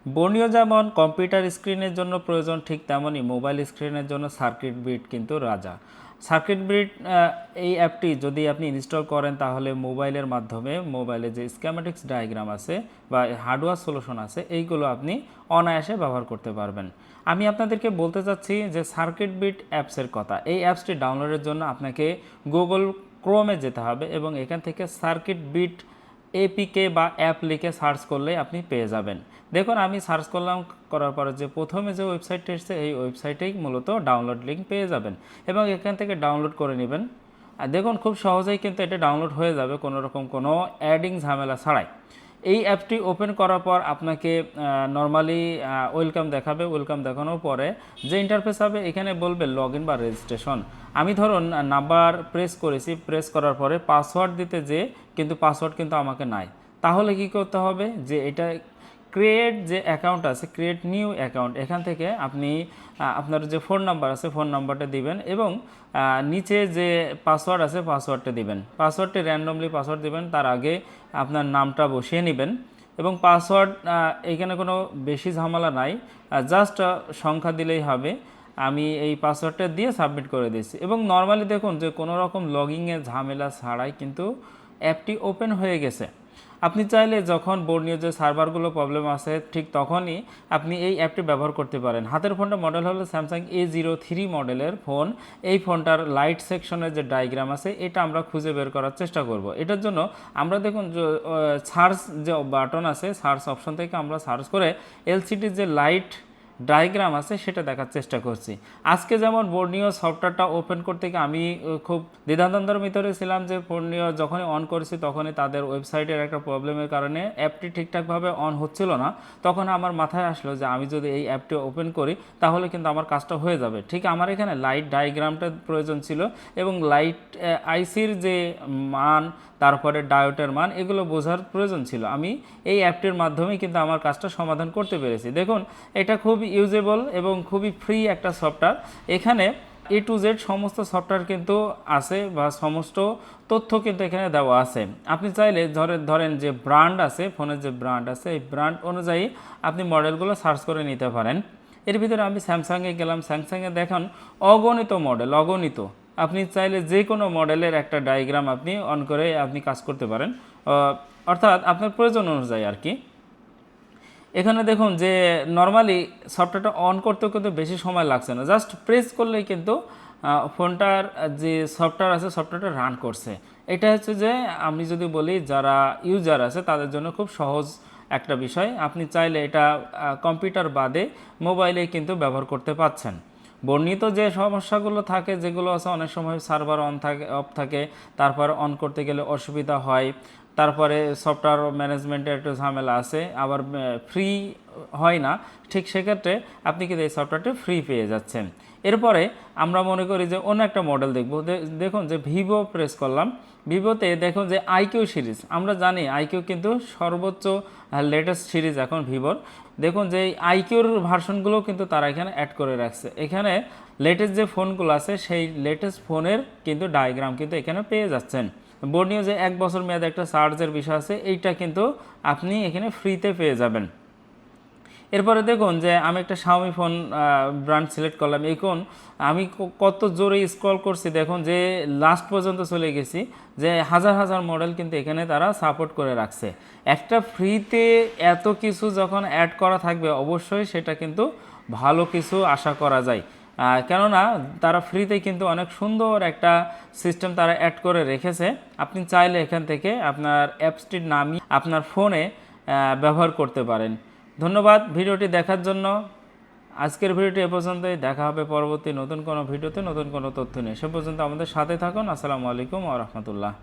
Borneo যেমন computer স্ক্রিনের জন্য প্রয়োজন, ঠিক তেমনই মোবাইল স্ক্রিনের জন্য সার্কিট বিট কিন্তু রাজা। সার্কিট বিট এই অ্যাপটি যদি আপনি ইনস্টল করেন তাহলে মোবাইলের মাধ্যমে মোবাইলে যে স্কিমেটিক্স ডায়াগ্রাম আছে বা হার্ডওয়্যার সলিউশন আছে এইগুলো আপনি অনায়াসে ব্যবহার করতে পারবেন। আমি আপনাদেরকে বলতে চাচ্ছি যে সার্কিট বিট অ্যাপসের কথা। এই অ্যাপসটি ডাউনলোডের জন্য আপনাকে গুগল ক্রোমে যেতে হবে এবং এখান থেকে সার্কিট বিট এপিকে বা অ্যাপ লিখে সার্চ করলেই আপনি পেয়ে যাবেন। দেখুন আমি সার্চ করলাম, করার পরে যে প্রথমে যে ওয়েবসাইটটি এসেছে এই ওয়েবসাইটেই মূলত ডাউনলোড লিঙ্ক পেয়ে যাবেন এবং এখান থেকে ডাউনলোড করে নেবেন। আর দেখুন খুব সহজেই কিন্তু এটা ডাউনলোড হয়ে যাবে কোনো রকম কোনো অ্যাডিং ঝামেলা ছাড়াই। এই অ্যাপটি ওপেন করার পর আপনাকে নর্মালি ওয়েলকাম দেখাবে। ওয়েলকাম দেখানোর পরে যে ইন্টারফেস হবে এখানে বলবে লগ ইন বা রেজিস্ট্রেশন। আমি ধরুন নাম্বার প্রেস করেছি, প্রেস করার পরে পাসওয়ার্ড দিতে কিন্তু পাসওয়ার্ড কিন্তু আমাকে নাই। তাহলে কি করতে হবে যে এটা ক্রিয়েট যে অ্যাকাউন্ট আছে, ক্রিয়েট নিউ অ্যাকাউন্ট, এখান থেকে আপনি আপনার যে ফোন নাম্বার আছে ফোন নাম্বারটা দিবেন এবং নিচে যে পাসওয়ার্ড আছে পাসওয়ার্ডটা দিবেন। পাসওয়ার্ডটি র্যান্ডমলি পাসওয়ার্ড দিবেন, তার আগে আপনার নামটা বসিয়ে নেবেন এবং পাসওয়ার্ড এখানে কোনো বেশি ঝামেলা নাই, জাস্ট সংখ্যা দিলেই হবে। আমি এই পাসওয়ার্ডটা দিয়ে সাবমিট করে দিয়েছি এবং নর্মালি দেখুন যে কোনো রকম লগইনের ঝামেলা ছাড়াই কিন্তু অ্যাপটি ওপেন হয়ে গেছে। আপনি চাইলে যখন বর্নিও যে সার্ভারগুলো প্রবলেম আছে ঠিক তখনই আপনি এই অ্যাপটি ব্যবহার করতে পারেন। হাতের ফোনটা মডেল হলো স্যামসাং A03 মডেলের ফোন। এই ফোনটার লাইট সেকশনের যে ডায়াগ্রাম আছে এটা আমরা খুঁজে বের করার চেষ্টা করব। এটার জন্য আমরা দেখুন যে সার্চ যে বাটন আছে, সার্চ অপশন থেকে আমরা সার্চ করে এলসিডির যে লাইট ডায়াগ্রাম আছে সেটা দেখার চেষ্টা করছি। আজকে যেমন বর্নিও সফটওয়্যারটা ওপেন করতে গিয়ে আমি খুব দ্বিধাদ্বন্দ্বের ভিতরে ছিলাম যে বর্নিও যখনই অন করেছি তখনই তাদের ওয়েবসাইটের একটা প্রবলেমের কারণে অ্যাপটি ঠিকঠাকভাবে অন হচ্ছিল না। তখন আমার মাথায় আসলো যে আমি যদি এই অ্যাপটি ওপেন করি তাহলে কিন্তু আমার কাজটা হয়ে যাবে। ঠিক আমার এখানে লাইট ডায়াগ্রামটা প্রয়োজন ছিল এবং লাইট আইসির যে মান, তারপরে ডায়োডের মান, এগুলো বোঝার প্রয়োজন ছিল। আমি এই অ্যাপটির মাধ্যমেই কিন্তু আমার কাজটা সমাধান করতে পেরেছি। দেখুন এটা খুব ইউজেবল এবং খুবই ফ্রি একটা সফটওয়্যার। এখানে A to Z সমস্ত সফটওয়্যার কিন্তু আছে বা সমস্ত তথ্য কিন্তু এখানে দেওয়া আছে। আপনি চাইলে ধরেন যে ব্র্যান্ড আছে, ফোনের যে ব্র্যান্ড আছে এই ব্র্যান্ড অনুযায়ী আপনি মডেলগুলো সার্চ করে নিতে পারেন। এর ভিতরে আমি স্যামসাংয়ে গেলাম, স্যামসাংয়ে দেখুন অগণিত মডেল, অগণিত। আপনি চাইলে যে কোনো মডেলের একটা ডায়াগ্রাম আপনি অন করে আপনি কাজ করতে পারেন, অর্থাৎ আপনার প্রয়োজন অনুযায়ী আর কি। এখানে দেখুন যে নর্মালি সফটওয়্যারটা অন করতে কিন্তু বেশি সময় লাগছে না, জাস্ট প্রেস করলেই কিন্তু ফোনটার যে সফটওয়্যার আছে সফটওয়্যারটা রান করছে। এটা হচ্ছে যে আমি যদি বলি যারা ইউজার আছে তাদের জন্য খুব সহজ একটা বিষয়। আপনি চাইলে এটা কম্পিউটার বাদে মোবাইলে কিন্তু ব্যবহার করতে পারছেন। বর্ণিত যে সমস্যাগুলো থাকে যেগুলো আছে, অনেক সময় সার্ভার অন থাকে, অফ থাকে, তারপর অন করতে গেলে অসুবিধা হয়, তারপরে সফটওয়্যার ম্যানেজমেন্টের একটু ঝামেলা আছে, আবার ফ্রি হয় না। ঠিক সেক্ষেত্রে আপনি কিন্তু এই সফটওয়্যারটি ফ্রি পেয়ে যাচ্ছেন। এরপরে আমরা মনে করি যে অন্য একটা মডেল দেখব। দেখুন যে ভিভো প্রেস করলাম, ভিভোতে দেখুন যে আইকিউ সিরিজ, আমরা জানি আইকিউ কিন্তু সর্বোচ্চ লেটেস্ট সিরিজ এখন ভিভোর। দেখুন যে আইকিউর ভার্সনগুলো কিন্তু তারা এখানে অ্যাড করে রাখছে। এখানে লেটেস্ট যে ফোনগুলো আছে সেই লেটেস্ট ফোনের কিন্তু ডায়াগ্রাম কিন্তু এখানে পেয়ে যাচ্ছেন। বর্নিও যে 1 বছর মেয়াদে একটা চার্জের বিষয় আছে এইটা কিন্তু আপনি এখানে ফ্রিতে পেয়ে যাবেন। এরপরে দেখুন যে আমি একটা শাওমি ফোন ব্র্যান্ড সিলেক্ট করলাম। এখন আমি কত জোরে স্ক্রল করছি, দেখুন যে লাস্ট পর্যন্ত চলে গেছি, যে হাজার হাজার মডেল কিন্তু এখানে তারা সাপোর্ট করে রাখছে। একটা ফ্রিতে এত কিছু যখন অ্যাড করা থাকবে অবশ্যই সেটা কিন্তু ভালো কিছু আশা করা যায়। কেননা তারা ফ্রিতে কিন্তু অনেক সুন্দর একটা সিস্টেম তারা অ্যাড করে রেখেছে। আপনি চাইলে এখান থেকে আপনার অ্যাপসটির নামিয়ে আপনার ফোনে ব্যবহার করতে পারেন। ধন্যবাদ ভিডিওটি দেখার জন্য। আজকের ভিডিওটি এ পর্যন্তই, দেখা হবে পরবর্তী নতুন কোনো ভিডিওতে নতুন কোনো তথ্য নিয়ে। সে পর্যন্ত আমাদের সাথে থাকুন। আসসালামু আলাইকুম ওয়া রাহমাতুল্লাহ।